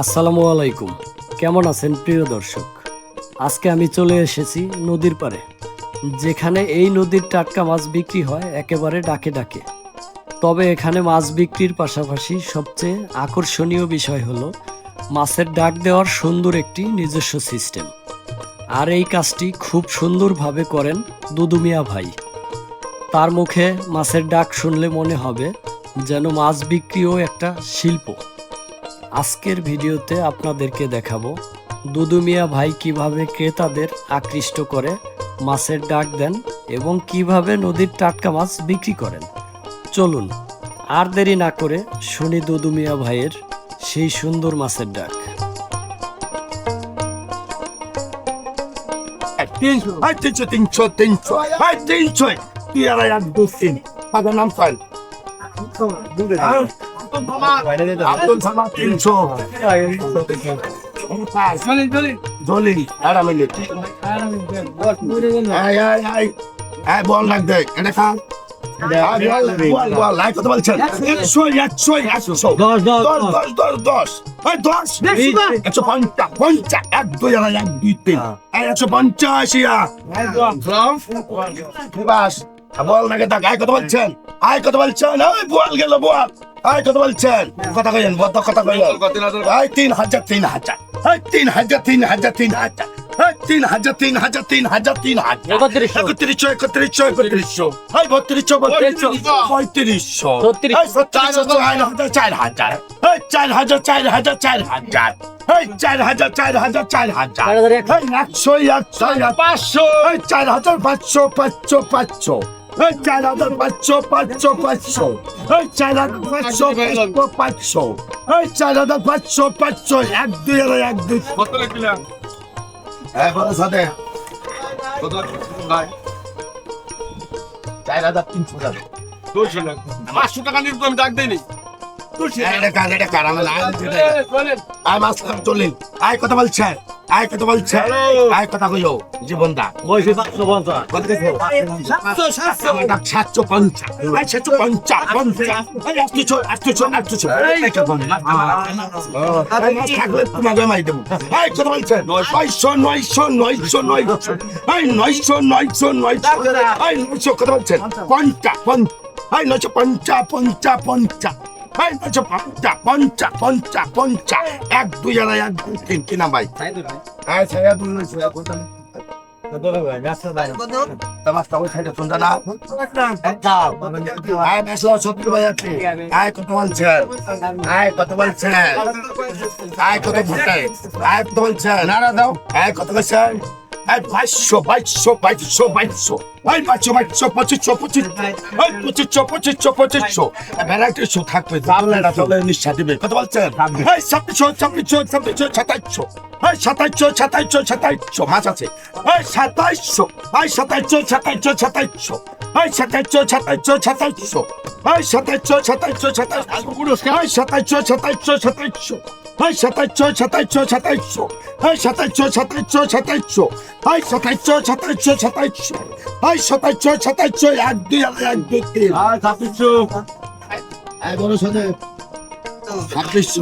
আসসালামু আলাইকুম। কেমন আছেন প্রিয় দর্শক? আজকে আমি চলে এসেছি নদীর পাড়ে, যেখানে এই নদীর টাটকা মাছ বিক্রি হয় একেবারে ডাকে ডাকে। তবে এখানে মাছ বিক্রির পাশাপাশি সবচেয়ে আকর্ষণীয় বিষয় হলো মাছের ডাক দেওয়ার সুন্দর একটি নিজস্ব সিস্টেম। আর এই কাজটি খুব সুন্দরভাবে করেন দুদু মিয়া ভাই। তার মুখে মাছের ডাক শুনলে মনে হবে যেন মাছ বিক্রিও একটা শিল্প। আজকের ভিডিওতে আপনাদেরকে দেখাবো দুদু মিয়া ভাই কিভাবে ক্রেতাদের আকৃষ্ট করে মাছের ডাক দেন এবং কিভাবে নদীর টাটকা মাছ বিক্রি করেন। চলুন আর দেরি না করে শুনি দুদু মিয়া ভাইয়ের সেই সুন্দর মাছের ডাক। আব্দুল সামাদ 300 বল লাগ দেখ এটা খা কথা বলছেন 150 বল নাকি তা গায়ে কথা বলছেন আয় কথা বলছেন ওই বল গেল বল আয় কথা বলছেন কথা কইেন বদ্ধ কথা কইল আয় 3000 3000 আয় 3000 3000 3000 আয় 3000 3000 3000 3000 31 আয় 32 4000 আয় 4000 4000 4000 এই 4000 4000 4000 500 500 এই 4500 500 500 এই 4500 এই 4500 1 2 1 2 কত লিখলাম বড় সাথে কত ভাই 4300 টাকা 500 টাকা নিয়ে আমি ডাক দেইনি এটা কারামেল আয় মাছ চলেন আয় কথা বলছেন আয় কথা বলছেন আয় কথা কইও জীবনদা 1 2 1 2 3 কিনা ভাই আয় ছায়া দুল ছায়া কোন Tamas tahu saya Sunda na. Ay meslo sotri bayati. Ay kotwal chen. Ay kotwal chen. Ay kotwal bhutai. Ay kotwal chen. Nara dao. Ay kotwal chen. Ay 500. Ay 500. Ay 25. Variety show থাকবে দামটা চলে নিশ্চয় দিবে কত বলছেন এই 26 এই 27 মাছ আছে এই 27 এই 27 এই 27 এই 27 পুরো এই 27 এই 27 এই 27 এই 27 এই 27 1 2 1 2 3 আর 26 এই বড় সাথে 26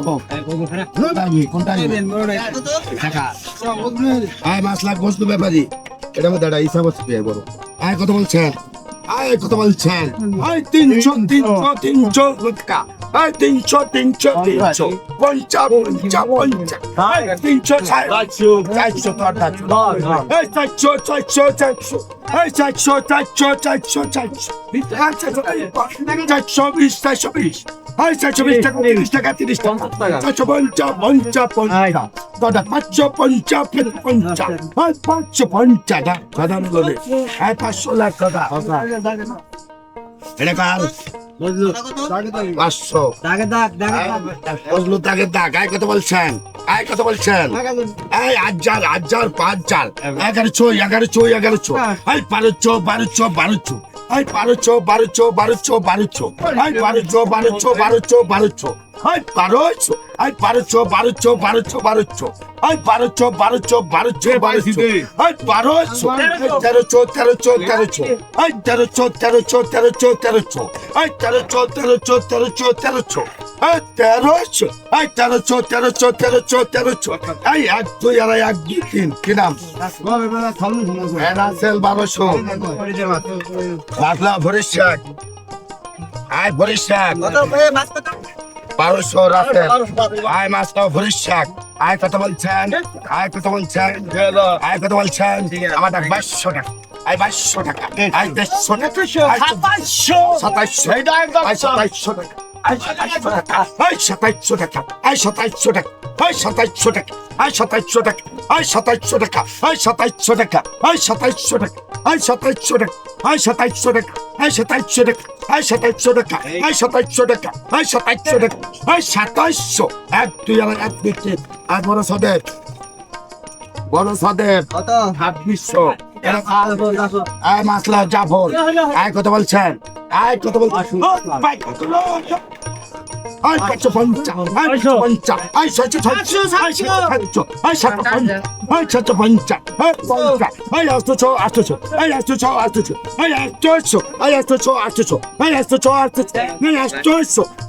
কোনটা টাকা আয় মাছ লাখ গোস্ত ব্যাপারি এটা মধ্যে একটা হিসাব আছে বড় আয় কত বলছেন আয় কত বলছেন আয় 300 টাকা আয় 300 50 আয় 300 400 এই 400 এই 420 এই 420 টাকা 30 টাকা 450 দাদা 550 এই 550 দাদা বলে এই 500 লাখ টাকা এটা কার 500 আয় কত বলছেন আয় কত বলছেন এই 1000 5000 1100 এই 1200 এই 1200 এই 1200 এই 1200 এই 1200 এই 1200 এই 1300 এই 1300 এই 1300 এই 1300, এই 1300, এই 1 2 আড়াই 1 2 3 কি নাম? রাসেল 1200, মাছলা ভরিষ্যাক, আয় ভরিষ্যাক 1200 রাসেল, আয় মাছলা ভরিষ্যাক, আয় কত বলছেন? আয় কত বলছেন? আয় কত বলছেন? আমার টাকা 2200 টাকা, আয় 2200 টাকা, আয় 150 টাকা, 2700, আয় 2700 টাকা, আয় 2700 টাকা, আয় 2700 টাকা, আয় 2700 টাকা, আয় 2700 টাকা, আয় 2700 টাকা, আয় 2700 টাকা, আয় 2700 টাকা, আয় 2700 টাকা, আয় 2700 টাকা, আয় 2700 টাকা, আয় 2700 টাকা, আয় 2700 টাকা, আয় 2700 টাকা, আয় 2700, 1 2 আড়াই 1 2 3, আর বড় সদেব 2600, আয় মাসলা জাফর, আয় কত বলছেন? আয় কত বলছেন? ভাই কত? আয় 550, আয় 550, আয় 650, আয় 750, আয় 750, আয় 750, আয় 50, আয় 800, 800, আয় 800, 800, আয় 800, আয় 800, 800, আয় 800, 800,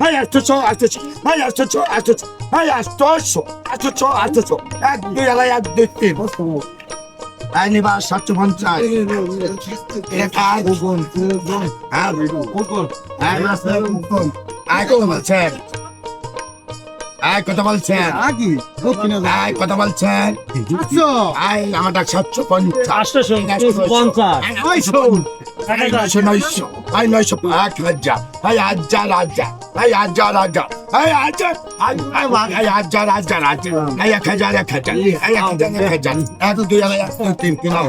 আয় 800, আয় 800, 800, আয় 800, 800, আয় 800, 800, 800, 1 2 আড়াই 1 2 3, আয় নিবা 750, এটা আয় কত বলছেন? আয় কত বলছেন? আয় কত বলছেন? আয় আমার 750, 850, 900, আয় 900, 1000, আয় 1000, আয় 1000, আয় 1000, আয় 1000, আয় 1000, 1 2 আড়াই 1 2 3 কি নাম?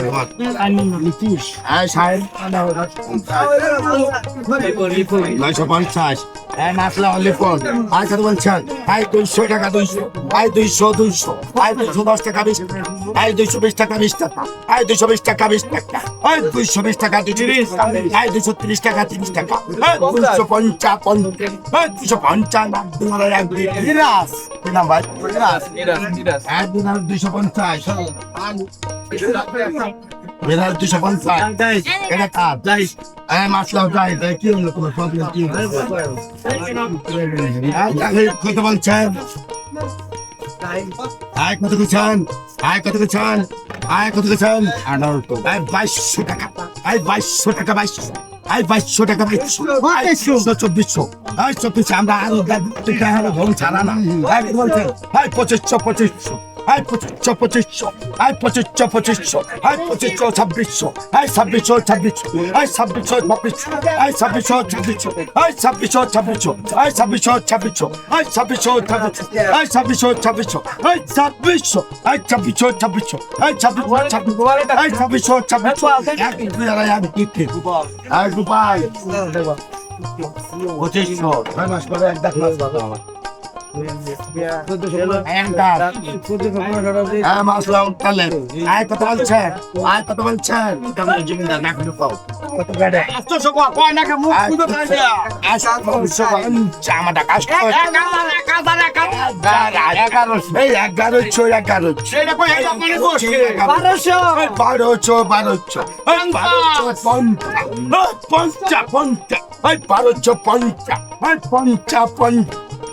আয় সাহেব 950, আয় মাসলা লিফন, আয় কত বলছেন? আয় 200 টাকা, 200, আয় 200, 200, আয় 210 টাকা 20 টাকা, আয় 220 টাকা 20 টাকা, আয় 220 টাকা 20 টাকা, আয় 220 টাকা 230 টাকা, আয় 230 টাকা 30 টাকা, আয় 250, আয় 250, 2 আড়াই 1 2 কি নাম ভাই? আয় 250, বিরাজ 250, এটা কার? আয় মাসলা যাই, কি হলো তোমার প্রবলেম কি? কত বলছেন? আয় কত বলছেন? আয় কত বলছেন? আয় কত বলছেন? 2200 টাকা, আয় 2200 টাকা, 2200, আয় 2200 টাকা, 2200, আয় 2400, আমরা আরো টাকা হলো ঘুম ছাড়া না। আয় কত বলছেন? আয় 2500, আয় 2500, আয় 2500, আয় 2600, আয় 2600, আয় 2600, আয় 2600, আয় 2600, আয় 2600, আয় 2600, আয় 2600, আয় 2600, আয় 2600, আয় 2600, আয় 2600, আয় 2600, আয় গোপাল 2500, ছয় মাস পরে এক লাখ মাস মাসলা উঠলে। আয় কত বলছেন? আয় কত বলছেন? জমিদার না করে পাও কত গাড়ে 800 কয় নাকি মুখ পুরো খাই দিয়া 800 আমাটা কাষ্ট 11 সেটা কই এটা মানে বসে 1200 50 I 1250 I 50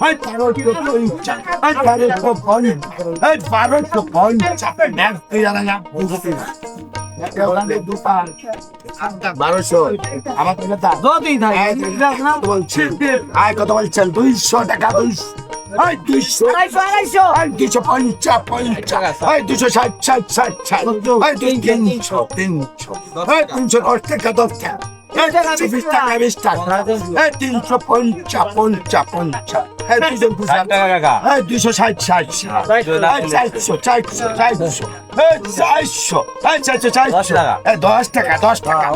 I 1250 I 1250 I 1250 এক তুই জানা না 1200 আমার তো কথা আয় কত বলছেন 200 টাকা 200 আয় 200 আয় 250 আয় 260 আয় 300 আয় 310 টাকা 10 টাকা 20 টাকা 20 টাকা 350 হ্যাঁ 260 10 টাকা 10 টাকা 410 টাকা